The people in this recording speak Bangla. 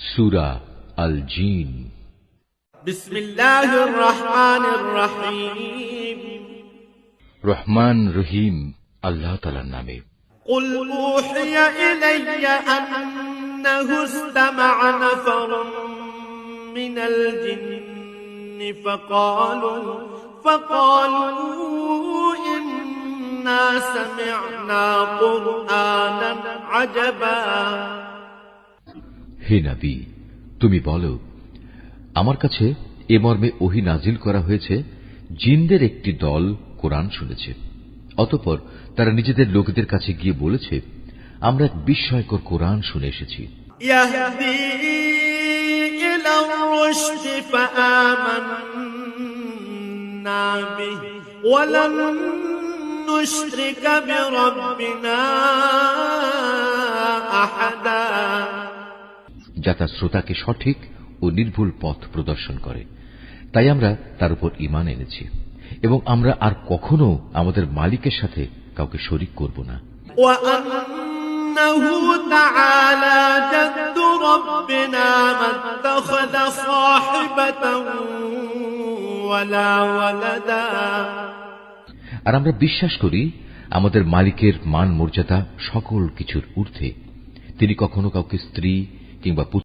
সূরা আল জিন। বিসমিল্লাহির রহমানির রহিম। রহমান রহিম আল্লাহ তাআলার নামে। قل أوحي إلي أنه استمع نفر من الجن فقالوا إنا سمعنا قرآنا عجبا। হে নবী, তুমি বলো, আমার কাছে এ মর্মে ওহী নাজিল করা হয়েছে, জিনদের একটি দল কোরআন শুনেছে। অতঃপর তারা নিজেদের লোকদের কাছে গিয়ে বলেছে, আমরা এক বিস্ময়কর কোরআন শুনে এসেছি। ইয়াহদি ইলা রুশদ ফাআমান্না বিহি ওয়া লান নুশরিকা বিরাব্বিনা আহাদা। যা তার শ্রোতাকে সঠিক ও নির্ভুল পথ প্রদর্শন করে, তাই আমরা তার উপর ঈমান এনেছি এবং আমরা আর কখনো আমাদের মালিকের সাথে কাউকে শরীক করব না। ওয়া আন্নাহু তাআলা জাদ্দু রাব্বিনা মাত্তাখাযা সাহিবাতান ওয়ালা ওয়ালাদা। আর আমরা বিশ্বাস করি, আমাদের মালিকের মান মর্যাদা সকল কিছুর ঊর্ধ্বে। তিনি কখনো কাউকে স্ত্রী কিংবা